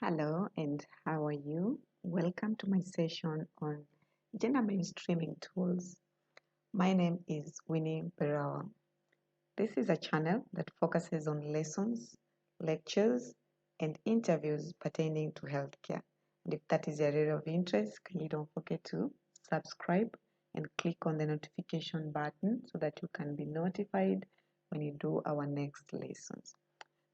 Hello, and how are you? Welcome to my session on gender mainstreaming tools. My name is Winnie Berawa. This is a channel that focuses on lessons, lectures, and interviews pertaining to healthcare. And if that is your area of interest, can you don't forget to subscribe and click on the notification button so that you can be notified when you do our next lessons.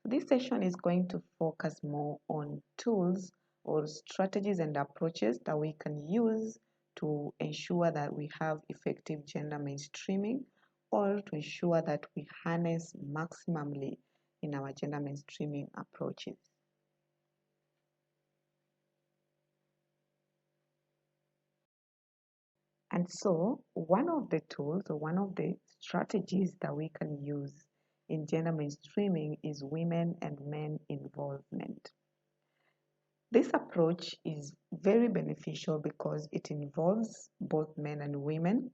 This session is going to focus more on tools or strategies and approaches that we can use to ensure that we have effective gender mainstreaming or to ensure that we harness maximally in our gender mainstreaming approaches. And so one of the tools or one of the strategies that we can use in gender mainstreaming is women and men involvement. This approach is very beneficial because it involves both men and women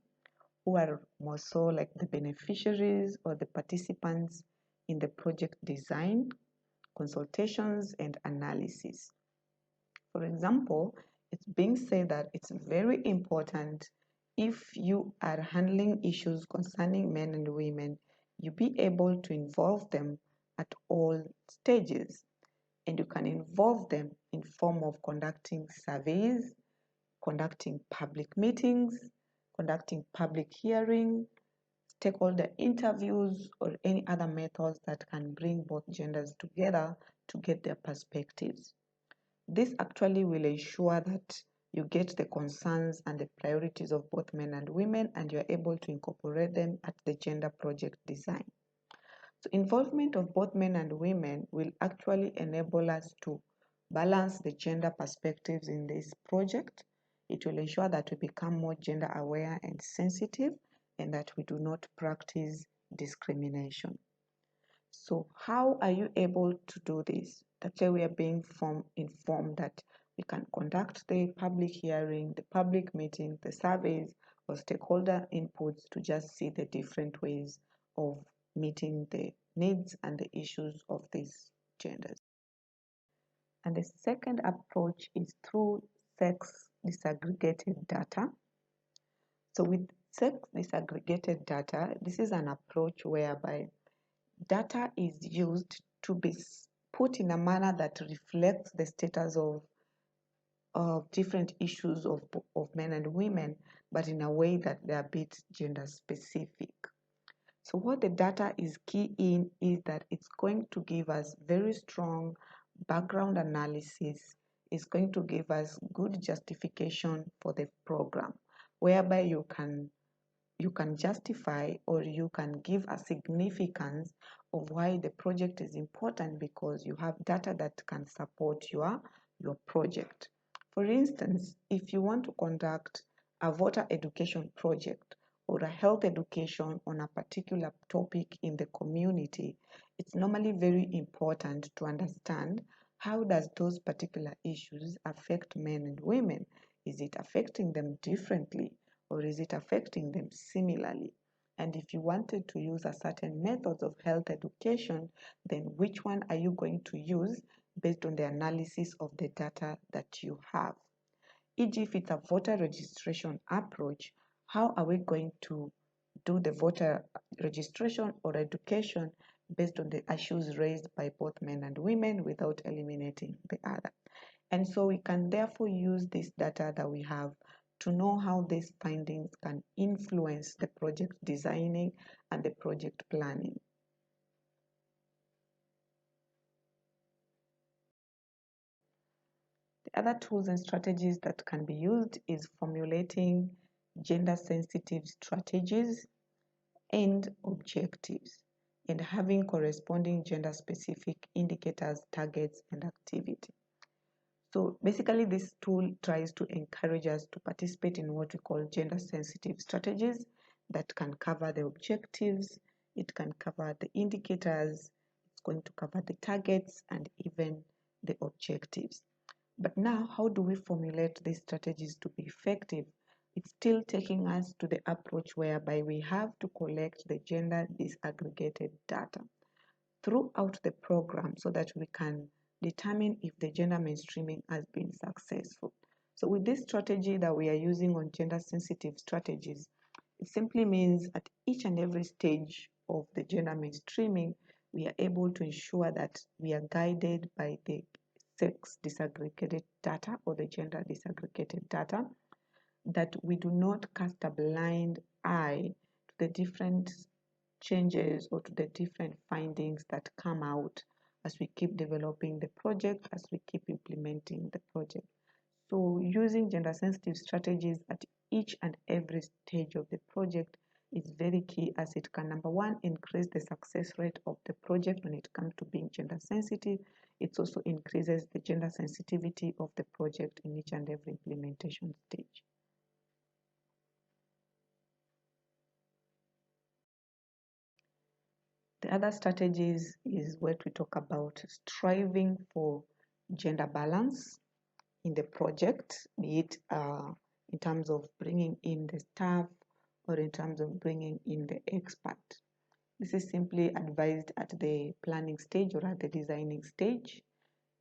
who are more so like the beneficiaries or the participants in the project design, consultations, and analysis. For example, it's being said that it's very important if you are handling issues concerning men and women, you be able to involve them at all stages, and you can involve them in form of conducting surveys, conducting public meetings, conducting public hearing, stakeholder interviews, or any other methods that can bring both genders together to get their perspectives. This actually will ensure that you get the concerns and the priorities of both men and women, and you're able to incorporate them at the gender project design. So involvement of both men and women will actually enable us to balance the gender perspectives in this project. It will ensure that we become more gender aware and sensitive and that we do not practice discrimination. So how are you able to do this? That's why we are being informed that we can conduct the public hearing, the public meeting, the surveys, or stakeholder inputs to just see the different ways of meeting the needs and the issues of these genders. And the second approach is through sex disaggregated data. So with sex disaggregated data, this is an approach whereby data is used to be put in a manner that reflects the status of different issues of men and women, but in a way that they are a bit gender specific. So what the data is key in is that it's going to give us very strong background analysis. It's going to give us good justification for the program, whereby you can justify or you can give a significance of why the project is important because you have data that can support your project. For instance, if you want to conduct a voter education project or a health education on a particular topic in the community, it's normally very important to understand how does those particular issues affect men and women. Is it affecting them differently? Or is it affecting them similarly? And if you wanted to use a certain methods of health education, then which one are you going to use based on the analysis of the data that you have? E.g., if it's a voter registration approach, how are we going to do the voter registration or education based on the issues raised by both men and women without eliminating the other? And so we can therefore use this data that we have to know how these findings can influence the project designing and the project planning. The other tools and strategies that can be used is formulating gender sensitive strategies and objectives and having corresponding gender specific indicators, targets, and activity. So basically this tool tries to encourage us to participate in what we call gender sensitive strategies that can cover the objectives, it can cover the indicators, it's going to cover the targets and even the objectives. But now, how do we formulate these strategies to be effective? It's still taking us to the approach whereby we have to collect the gender disaggregated data throughout the program so that we can determine if the gender mainstreaming has been successful. So with this strategy that we are using on gender sensitive strategies, it simply means at each and every stage of the gender mainstreaming, we are able to ensure that we are guided by the sex disaggregated data or the gender disaggregated data, that we do not cast a blind eye to the different changes or to the different findings that come out as we keep developing the project, as we keep implementing the project. So using gender sensitive strategies at each and every stage of the project is very key, as it can, number one, increase the success rate of the project when it comes to being gender sensitive. It also increases the gender sensitivity of the project in each and every implementation stage. The other strategies is what we talk about striving for gender balance in the project, be it in terms of bringing in the staff or in terms of bringing in the expert. This is simply advised at the planning stage or at the designing stage.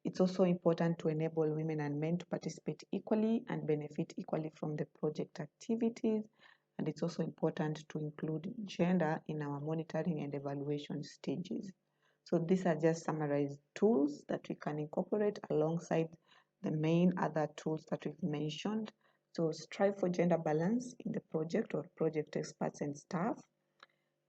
It's also important to enable women and men to participate equally and benefit equally from the project activities. And it's also important to include gender in our monitoring and evaluation stages. So these are just summarized tools that we can incorporate alongside the main other tools that we've mentioned. So strive for gender balance in the project or project experts and staff.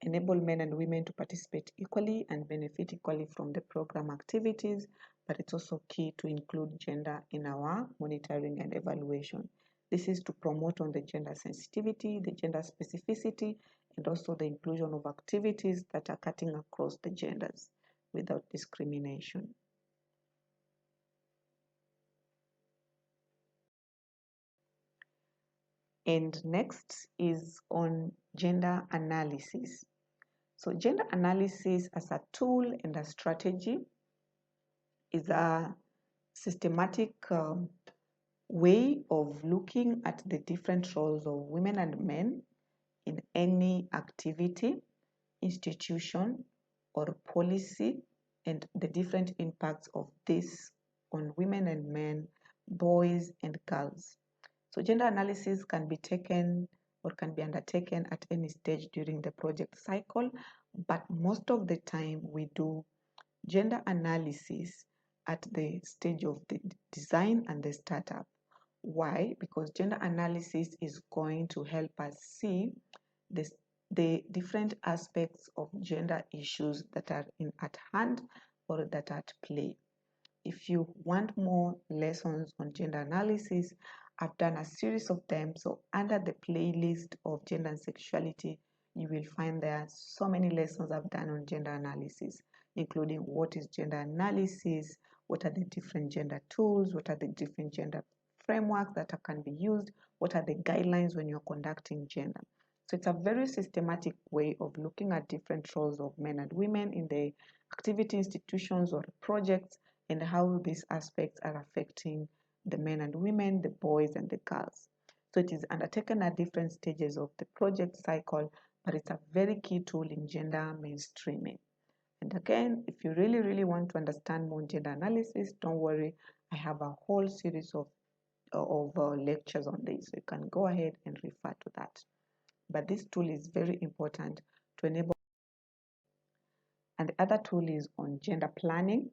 Enable men and women to participate equally and benefit equally from the program activities, but it's also key to include gender in our monitoring and evaluation. This is to promote on the gender sensitivity, the gender specificity, and also the inclusion of activities that are cutting across the genders without discrimination. And next is on gender analysis. So gender analysis as a tool and a strategy is a systematic way of looking at the different roles of women and men in any activity, institution, or policy, and the different impacts of this on women and men, boys and girls. So gender analysis can be taken or can be undertaken at any stage during the project cycle, but most of the time we do gender analysis at the stage of the design and the startup. Why? Because gender analysis is going to help us see this, the different aspects of gender issues that are at hand or that are at play. If you want more lessons on gender analysis, I've done a series of them. So under the playlist of gender and sexuality, you will find there so many lessons I've done on gender analysis, including what is gender analysis, what are the different gender tools, what are the different gender frameworks that can be used, what are the guidelines when you're conducting gender. So it's a very systematic way of looking at different roles of men and women in the activity, institutions, or projects, and how these aspects are affecting the men and women, the boys and the girls. So it is undertaken at different stages of the project cycle, but it's a very key tool in gender mainstreaming. And again, if you really want to understand more gender analysis, don't worry, I have a whole series of lectures on this. So you can go ahead and refer to that. But this tool is very important to enable. And the other tool is on gender planning.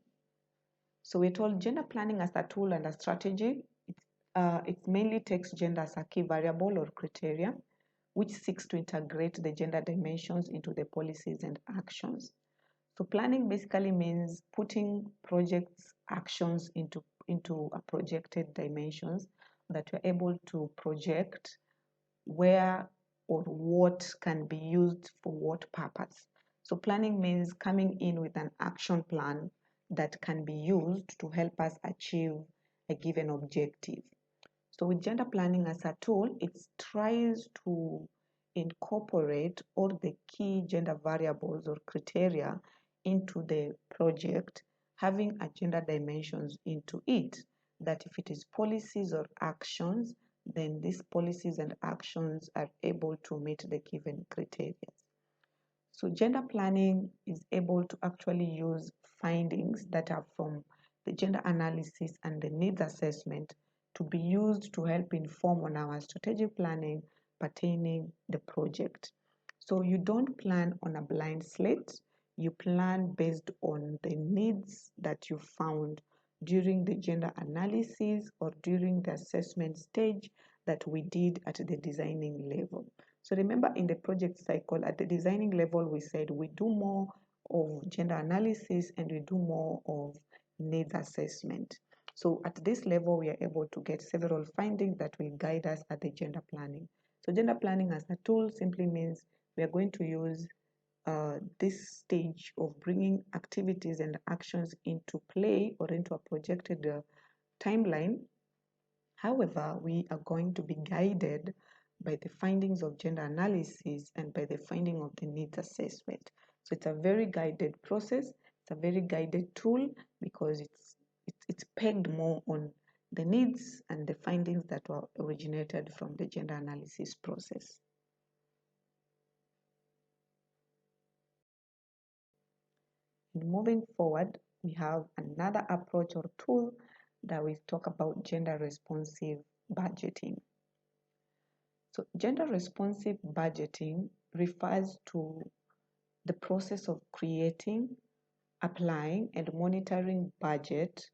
So we're told gender planning as a tool and a strategy. It mainly takes gender as a key variable or criteria, which seeks to integrate the gender dimensions into the policies and actions. So planning basically means putting projects actions into a projected dimensions that we're able to project where or what can be used for what purpose. So planning means coming in with an action plan that can be used to help us achieve a given objective. So with gender planning as a tool, it tries to incorporate all the key gender variables or criteria into the project, having a gender dimensions into it, that if it is policies or actions, then these policies and actions are able to meet the given criteria. So gender planning is able to actually use findings that are from the gender analysis and the needs assessment to be used to help inform on our strategic planning pertaining the project. So you don't plan on a blind slate, you plan based on the needs that you found during the gender analysis or during the assessment stage that we did at the designing level. So remember, in the project cycle at the designing level, we said we do more of gender analysis and we do more of needs assessment. So at this level, we are able to get several findings that will guide us at the gender planning. So gender planning as a tool simply means we are going to use this stage of bringing activities and actions into play or into a projected timeline. However, we are going to be guided by the findings of gender analysis and by the finding of the needs assessment. So it's a very guided process. It's a very guided tool because it's pegged more on the needs and the findings that were originated from the gender analysis process. And moving forward, we have another approach or tool that we talk about gender responsive budgeting. So gender responsive budgeting refers to the process of creating, applying, and monitoring budget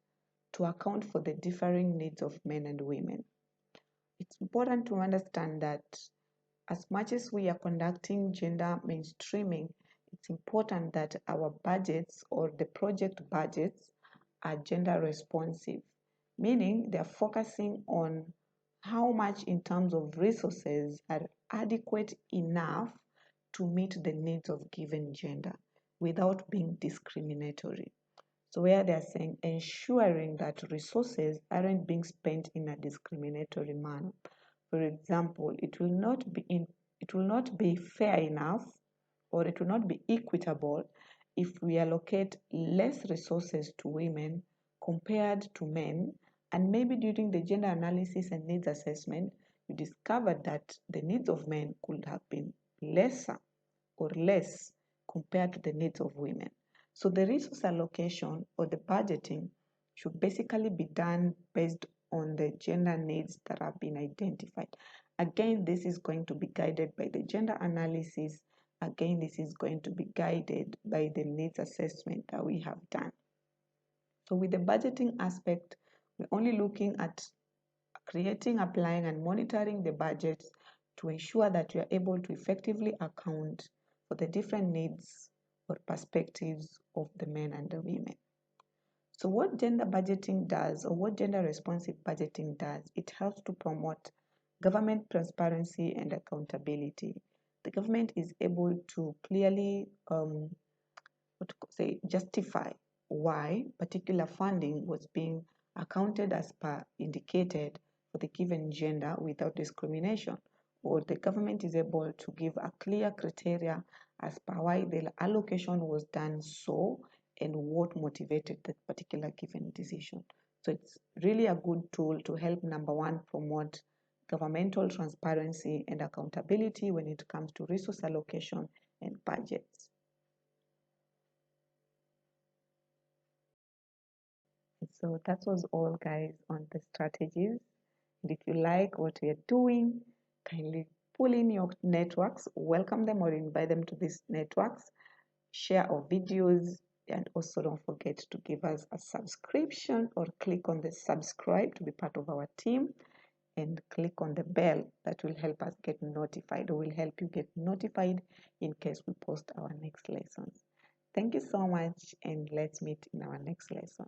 to account for the differing needs of men and women. It's important to understand that as much as we are conducting gender mainstreaming, it's important that our budgets or the project budgets are gender responsive, meaning they're focusing on how much in terms of resources are adequate enough to meet the needs of given gender without being discriminatory. So where they're saying ensuring that resources aren't being spent in a discriminatory manner. For example, it will not be fair enough or it will not be equitable if we allocate less resources to women compared to men, and maybe during the gender analysis and needs assessment, you discovered that the needs of men could have been lesser or less compared to the needs of women. So the resource allocation or the budgeting should basically be done based on the gender needs that have been identified. Again, this is going to be guided by the gender analysis. Again, this is going to be guided by the needs assessment that we have done. So with the budgeting aspect, we're only looking at creating, applying, and monitoring the budgets to ensure that you are able to effectively account for the different needs or perspectives of the men and the women. So what gender budgeting does, or what gender responsive budgeting does, it helps to promote government transparency and accountability. The government is able to clearly justify why particular funding was being accounted as per indicated for the given gender without discrimination, or the government is able to give a clear criteria as per why the allocation was done so and what motivated that particular given decision. So it's really a good tool to help, number one, promote governmental transparency and accountability when it comes to resource allocation and budgets. So that was all, guys, on the strategies. And if you like what we are doing, kindly pull in your networks, welcome them or invite them to these networks, share our videos, and also don't forget to give us a subscription or click on the subscribe to be part of our team, and click on the bell that will help us get notified, or will help you get notified in case we post our next lessons. Thank you so much, and let's meet in our next lesson.